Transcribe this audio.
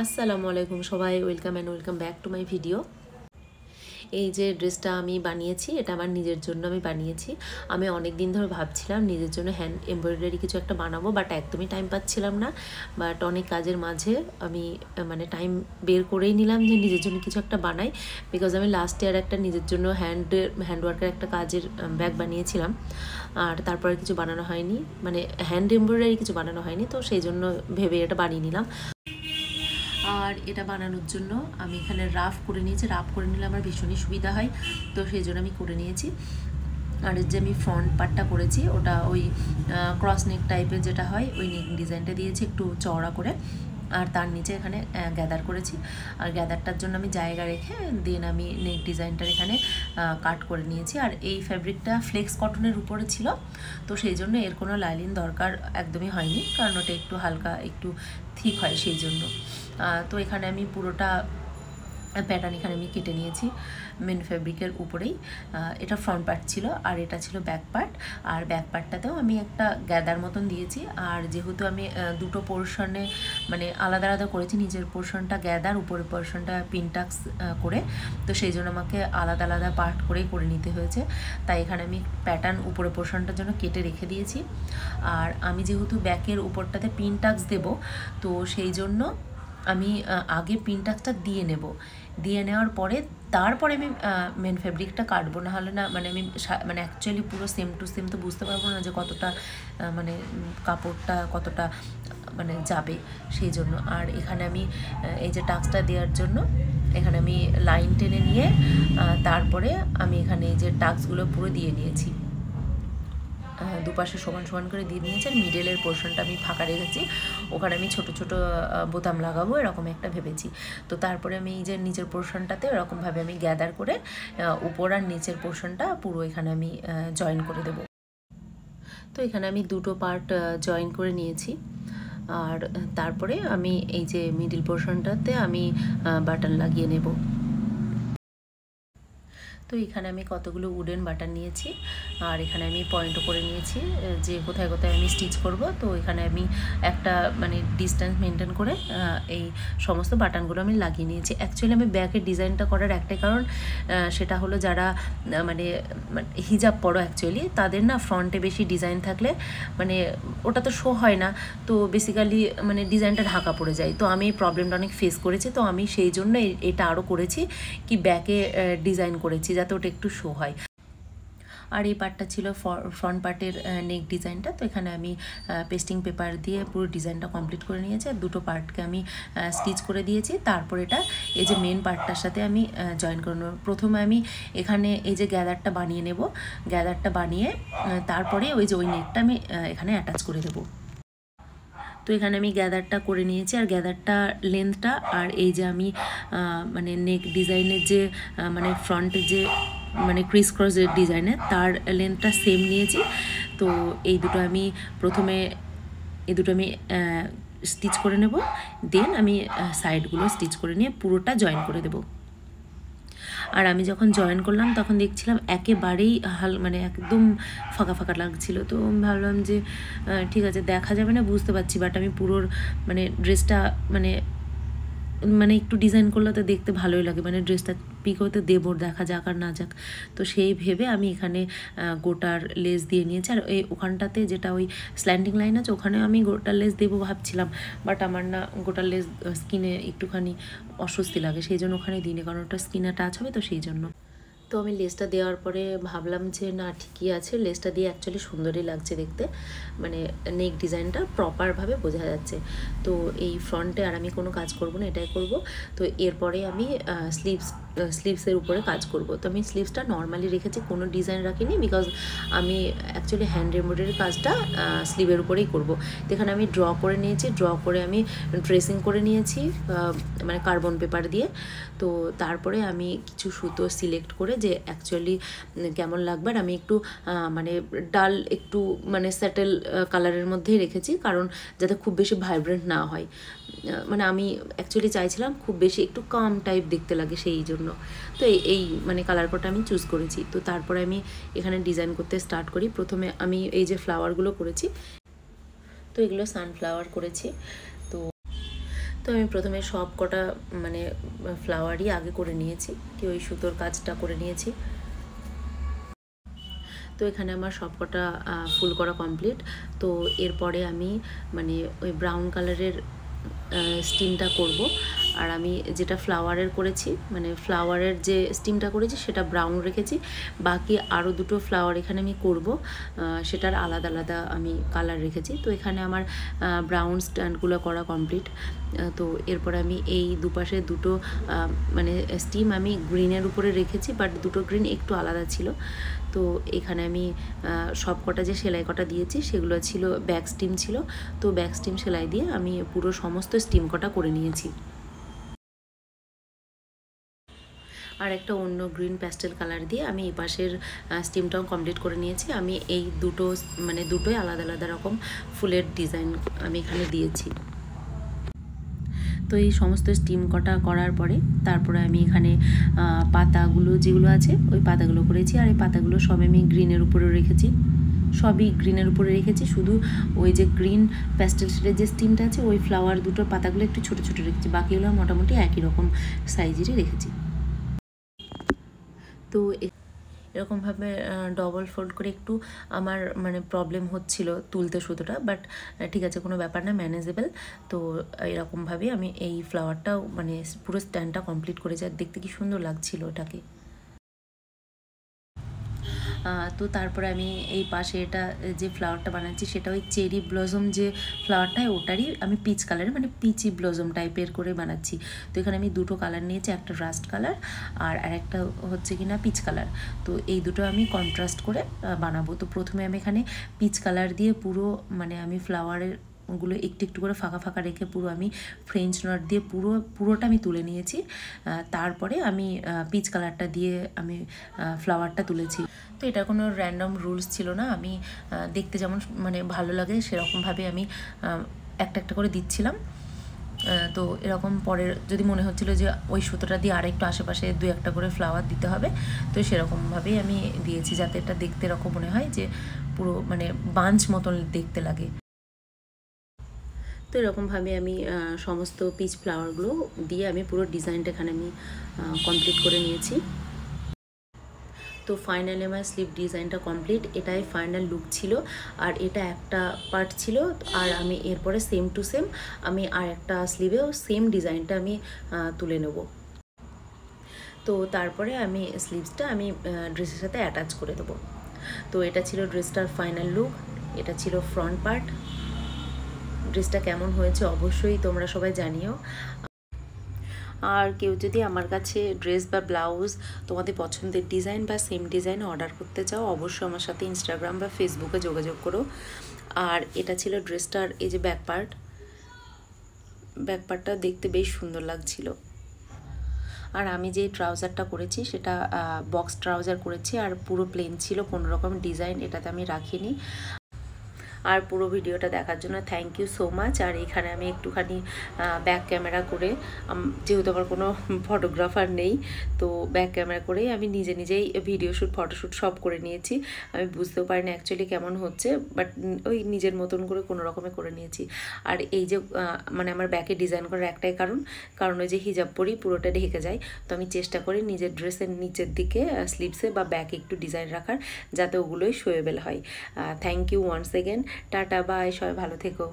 আসসালামু আলাইকুম সবাই, welcome and welcome back to my video. এই যে ড্রেসটা আমি বানিয়েছি, এটা আমার নিজের জন্য আমি বানিয়েছি। আমি অনেক দিন ধরে ভাবছিলাম নিজের জন্য হ্যান্ড এমব্রয়ডারি কিছু একটা বানাবো, বাট একদমই টাইম পাচ্ছিলাম না। বাট অনেক কাজের মাঝে আমি টাইম বের করেই নিলাম যে নিজের জন্য কিছু একটা বানাই। বিকজ আমি লাস্ট ইয়ার একটা নিজের জন্য হ্যান্ডওয়ার্কের একটা কাজের ব্যাগ বানিয়েছিলাম, আর তারপরে কিছু বানানো হয়নি, হ্যান্ড এমব্রয়ডারি কিছু বানানো হয়নি, তো সেই জন্য ভেবে এটা বানিয়ে নিলাম। আর এটা বানানোর জন্য আমি এখানে রাফ করে নিয়েছি। রাফ করে নিলে আমার ভীষণই সুবিধা হয়, তো সেই জন্য আমি করে নিয়েছি। আর যে আমি ফ্রন্ট পার্টটা করেছি ওটা ওই ক্রস নেক টাইপের যেটা হয়, ওই নেক ডিজাইনটা দিয়েছি একটু চওড়া করে, আর তার নিচে এখানে গ্যাদার করেছি। আর গ্যাদারটার জন্য আমি জায়গা রেখে দেন আমি নেক ডিজাইনটার এখানে কাট করে নিয়েছি। আর এই ফ্যাব্রিকটা ফ্লেক্স কটনের উপরে ছিল, তো সেই জন্য এর কোনো লাইলিন দরকার একদমই হয়নি, কারণ ওটা একটু হালকা একটু থিক হয় সেই জন্য। তো এখানে আমি পুরোটা প্যাটার্ন এখানে আমি কেটে নিয়েছি মেন ফ্যাব্রিকের উপরেই। এটা ফ্রন্ট পার্ট ছিল, আর এটা ছিল ব্যাক পার্ট। আর ব্যাক পার্টটাতেও আমি একটা গ্যাদার মতন দিয়েছি। আর যেহেতু আমি দুটো পোর্শনে আলাদা আলাদা করেছি, নিচের পোর্শনটা গ্যাদার, উপরের পোর্শনটা পিনটাক্স করে, তো সেই জন্য আমাকে আলাদা আলাদা পার্ট করেই করে নিতে হয়েছে। তাই এখানে আমি প্যাটার্ন উপরের পোর্শনটার জন্য কেটে রেখে দিয়েছি। আর আমি যেহেতু ব্যাকের উপরটাতে পিনটাক্স দেব, তো সেই জন্য আমি আগে পিনটাক্সটা দিয়ে নেওয়ার পরে তারপরে আমি মেন ফেব্রিকটা কাটবো। না হলে না আমি অ্যাকচুয়ালি পুরো সেম টু সেম তো বুঝতে পারবো না যে কতটা কাপড়টা কতটা যাবে, সেই জন্য। আর এখানে আমি এই যে টাক্সটা দেওয়ার জন্য এখানে আমি লাইন টেনে নিয়ে তারপরে আমি এখানে এই যে টাক্সগুলো পুরো দিয়ে নিয়েছি, দুপাশে সমান সমান করে দিয়ে নিয়েছি। আর মিডলের পোর্শনটা আমি ফাঁকা রেখেছি, ওখানে আমি ছোট ছোট বোতাম লাগাবো এরকম একটা ভেবেছি। তো তারপরে আমি এই যে নিচের পোর্শনটাতে এরকমভাবে আমি গ্যাদার করে উপর আর নিচের পোর্শনটা পুরো এখানে আমি জয়েন করে দেব। তো এখানে আমি দুটো পার্ট জয়েন করে নিয়েছি। আর তারপরে আমি এই যে মিডল পোর্শনটাতে আমি বাটন লাগিয়ে নেব। তো এখানে আমি কতগুলো উডেন বাটন নিয়েছি, আর এখানে আমি পয়েন্টও করে নিয়েছি যে কোথায় কোথায় আমি স্টিচ করব। তো এখানে আমি একটা ডিস্টেন্স মেনটেন করে এই সমস্ত বাটনগুলো আমি লাগিয়ে নিয়েছি। অ্যাকচুয়ালি আমি ব্যাকের ডিজাইনটা করার একটাই কারণ, সেটা হলো যারা হিজাব পরো অ্যাকচুয়ালি তাদের না ফ্রন্টে বেশি ডিজাইন থাকলে ওটা তো শো হয় না, তো বেসিক্যালি ডিজাইনটা ঢাকা পড়ে যায়। তো আমি এই প্রবলেমটা অনেক ফেস করেছি, তো আমি সেই জন্য এটা আরও করেছি কি ব্যাকে ডিজাইন করেছি যাতে ওটা একটু শো হয়। আর এই পার্টটা ছিল ফ্রন্ট পার্টের নেক ডিজাইনটা। তো এখানে আমি পেস্টিং পেপার দিয়ে পুরো ডিজাইনটা কমপ্লিট করে নিয়েছি, আর দুটো পার্টকে আমি স্টিচ করে দিয়েছি। তারপর এটা এই যে মেন পার্টটার সাথে আমি জয়েন করে নেব। প্রথমে আমি এখানে এই যে গ্যাদারটা বানিয়ে নেব, গ্যাদারটা বানিয়ে তারপরে ওই যে ওই নেকটা আমি এখানে অ্যাটাচ করে দেবো। তো এখানে আমি গ্যাদারটা করে নিয়েছি, আর গ্যাদারটা লেন্থটা আর এই যে আমি নেক ডিজাইনের যে ফ্রন্টের যে ক্রিস ক্রস ডিজাইনের তার লেন্থটা সেম নিয়েছি। তো এই দুটো আমি প্রথমে স্টিচ করে নেব, দেন আমি সাইডগুলো স্টিচ করে নিয়ে পুরোটা জয়েন করে দেব। আর আমি যখন জয়েন করলাম তখন দেখছিলাম একেবারেই একদম ফাঁকা ফাঁকা লাগছিল। তো ভাবলাম যে ঠিক আছে, দেখা যাবে না বুঝতে পারছি, বাট আমি পুরোর ড্রেসটা একটু ডিজাইন করলে তো দেখতে ভালোই লাগে, ড্রেসটা পিকোতে দেবো, দেখা যাক আর না যাক। তো সেই ভেবে আমি এখানে গোটার লেস দিয়ে নিয়েছি। আর এই ওখানটাতে যেটা ওই স্ল্যান্ডিং লাইন আছে ওখানে আমি গোটার লেস দেবো ভাবছিলাম, বাট আমার না গোটার লেস স্কিনে একটুখানি অস্বস্তি লাগে, সেই জন্য ওখানে দিই না, কারণ ওটা স্কিনে টাচ হবে, তো সেই জন্য। তো আমি লেসটা দেওয়ার পরে ভাবলাম যে না ঠিকই আছে, লেসটা দিয়ে অ্যাকচুয়ালি সুন্দরই লাগছে দেখতে, নেক ডিজাইনটা প্রপারভাবে বোঝা যাচ্ছে। তো এই ফ্রন্টে আর আমি কোনো কাজ করব না, এটাই করব। তো এরপরে আমি স্লিভসের উপরে কাজ করব। তো আমি স্লিভসটা নর্মালি রেখেছি, কোনো ডিজাইন রাখিনি, বিকজ আমি অ্যাকচুয়ালি হ্যান্ড এমব্রয়ডারির কাজটা স্লিভের উপরেই করব। তো এখানে আমি ড্র করে নিয়েছি, ড্র করে আমি ট্রেসিং করে নিয়েছি কার্বন পেপার দিয়ে। তো তারপরে আমি কিছু সুতো সিলেক্ট করে যে অ্যাকচুয়ালি কেমন লাগবে, আর আমি একটু ডাল একটু স্যাটেল কালারের মধ্যেই রেখেছি, কারণ যাতে খুব বেশি ভাইব্রেন্ট না হয়। আমি অ্যাকচুয়ালি চাইছিলাম খুব বেশি একটু কাম টাইপ দেখতে লাগে, সেই জন্য। তো এই কালার কোডটা আমি চুজ করেছি। তো তারপরে আমি এখানে ডিজাইন করতে স্টার্ট করি। প্রথমে আমি এই যে ফ্লাওয়ারগুলো করেছি, তো এগুলো সানফ্লাওয়ার করেছি। তো তো আমি প্রথমে সব কটা মানে ফ্লাওয়ারই আগে করে নিয়েছি, কি ওই সুতোর কাজটা করে নিয়েছি। তো এখানে আমার সব কটা ফুল করা কমপ্লিট। তো এরপরে আমি মানে ওই ব্রাউন কালারের স্টিমটা করব। আর আমি যেটা ফ্লাওয়ারের করেছি, মানে ফ্লাওয়ারের যে স্টিমটা করেছি সেটা ব্রাউন রেখেছি, বাকি আরও দুটো ফ্লাওয়ার এখানে আমি করব, সেটার আলাদা আলাদা আমি কালার রেখেছি। তো এখানে আমার ব্রাউন স্ট্যান্ডগুলো করা কমপ্লিট। তো এরপরে আমি এই দুপাশে দুটো মানে স্টিম আমি গ্রিনের উপরে রেখেছি, বাট দুটো গ্রিন একটু আলাদা ছিল। তো এখানে আমি সব কটা যে সেলাই কটা দিয়েছি সেগুলো ছিল ব্যাক স্টিম ছিল। তো ব্যাক স্টিম সেলাই দিয়ে আমি পুরো সমস্ত স্টিম কটা করে নিয়েছি। আর একটা অন্য গ্রিন প্যাস্টেল কালার দিয়ে আমি এই পাশের স্টিমটাও কমপ্লিট করে নিয়েছি। আমি এই দুটো মানে দুটোই আলাদা আলাদা রকম ফুলের ডিজাইন আমি এখানে দিয়েছি। তো এই সমস্ত স্টিম কটা করার পরে তারপরে আমি এখানে পাতাগুলো যেগুলো আছে ওই পাতাগুলো করেছি। আর এই পাতাগুলো সব আমি গ্রিনের উপরে রেখেছি, সবই গ্রিনের উপরে রেখেছি। শুধু ওই যে গ্রিন প্যাস্টেল শেডের যে স্টিমটা আছে ওই ফ্লাওয়ার দুটোর পাতাগুলো একটু ছোটো ছোটো রেখেছি, বাকিগুলো মোটামুটি একই রকম সাইজেরই রেখেছি। তো এরকমভাবে ডবল ফোল্ড করে একটু আমার মানে প্রবলেম হচ্ছিল তুলতে সুতোটা, বাট ঠিক আছে, কোনো ব্যাপার না, ম্যানেজেবল। তো এরকমভাবে আমি এই ফ্লাওয়ারটাও মানে পুরো স্ট্যান্ডটা কমপ্লিট করেছি। আর দেখতে কি সুন্দর লাগছিল ওটাকে। তো তারপরে আমি এই পাশে এটা যে ফ্লাওয়ারটা বানাচ্ছি সেটা ওই চেরি ব্লজম যে ফ্লাওয়ারটা ওটারই আমি পিচ কালারের মানে পিচি ব্লজম টাইপের করে বানাচ্ছি। তো এখানে আমি দুটো কালার নিয়েছি, একটা রাস্ট কালার আর আরেকটা হচ্ছে কিনা পিচ কালার। তো এই দুটো আমি কন্ট্রাস্ট করে বানাবো। তো প্রথমে আমি এখানে পিচ কালার দিয়ে পুরো মানে আমি ফ্লাওয়ারের গুলো একটু একটু করে ফাঁকা ফাঁকা রেখে পুরো আমি ফ্রেঞ্চ নট দিয়ে পুরোটা আমি তুলে নিয়েছি। তারপরে আমি পিচ কালারটা দিয়ে আমি ফ্লাওয়ারটা তুলেছি। তো এটা কোনো র্যান্ডম রুলস ছিল না, আমি দেখতে যেমন মানে ভালো লাগে সেরকমভাবে আমি একটা একটা করে দিচ্ছিলাম। তো এরকম পরের যদি মনে হচ্ছিল যে ওই সুতোটা দিয়ে আরেকটু আশেপাশে দু একটা করে ফ্লাওয়ার দিতে হবে, তো সেরকমভাবেই আমি দিয়েছি যাতে এটা দেখতে এরকম মনে হয় যে পুরো মানে বাঞ্চ মতন দেখতে লাগে। তো এরকমভাবে আমি সমস্ত পিচ ফ্লাওয়ারগুলো দিয়ে আমি পুরো ডিজাইনটা এখানে আমি কমপ্লিট করে নিয়েছি। তো ফাইনালি আমার স্লিভ ডিজাইনটা কমপ্লিট, এটাই ফাইনাল লুক ছিল। আর এটা একটা পার্ট ছিল, আর আমি এরপরে সেম টু সেম আমি আর একটা স্লিভেও সেম ডিজাইনটা আমি তুলে নেব। তো তারপরে আমি স্লিভসটা আমি ড্রেসের সাথে অ্যাটাচ করে দেবো। তো এটা ছিল ড্রেসটার ফাইনাল লুক, এটা ছিল ফ্রন্ট পার্ট। ড্রেসটা কেমন হয়েছে অবশ্যই তোমরা সবাই জানিও। আর কেউ যদি আমার কাছে ড্রেস বা ব্লাউজ তোমাদের পছন্দের ডিজাইন বা সেম ডিজাইন অর্ডার করতে চাও অবশ্যই আমার সাথে ইনস্টাগ্রাম বা ফেসবুকে যোগাযোগ করো। আর এটা ছিল ড্রেসটার এই যে ব্যাক পার্টটা দেখতে বেশ সুন্দর লাগছিল। আর আমি যে ট্রাউজারটা করেছি সেটা বক্স ট্রাউজার করেছি, আর পুরো প্লেন ছিল, কোনো রকম ডিজাইন এটাতে আমি রাখিনি। আর পুরো ভিডিওটা দেখার জন্য থ্যাংক ইউ সো মাচ। আর এখানে আমি একটুখানি ব্যাক ক্যামেরা করে, যেহেতু আমার কোনো ফটোগ্রাফার নেই, তো ব্যাক ক্যামেরা করেই আমি নিজেই ভিডিও শ্যুট ফটোশ্যুট সব করে নিয়েছি। আমি বুঝতেও পারিনি অ্যাকচুয়ালি কেমন হচ্ছে, বাট ওই নিজের মতন করে কোনো রকমে করে নিয়েছি। আর এই যে মানে আমার ব্যাকে ডিজাইন করার একটাই কারণ ওই যে হিজাব পরি পুরোটা ঢেকে যায়, তো আমি চেষ্টা করি নিজের ড্রেসের নিচের দিকে স্লিভসে বা ব্যাকে একটু ডিজাইন রাখার, যাতে ওগুলোই শোয়েবেল হয়। Thank you once again. Tata bye, সবাই ভালো থেকো।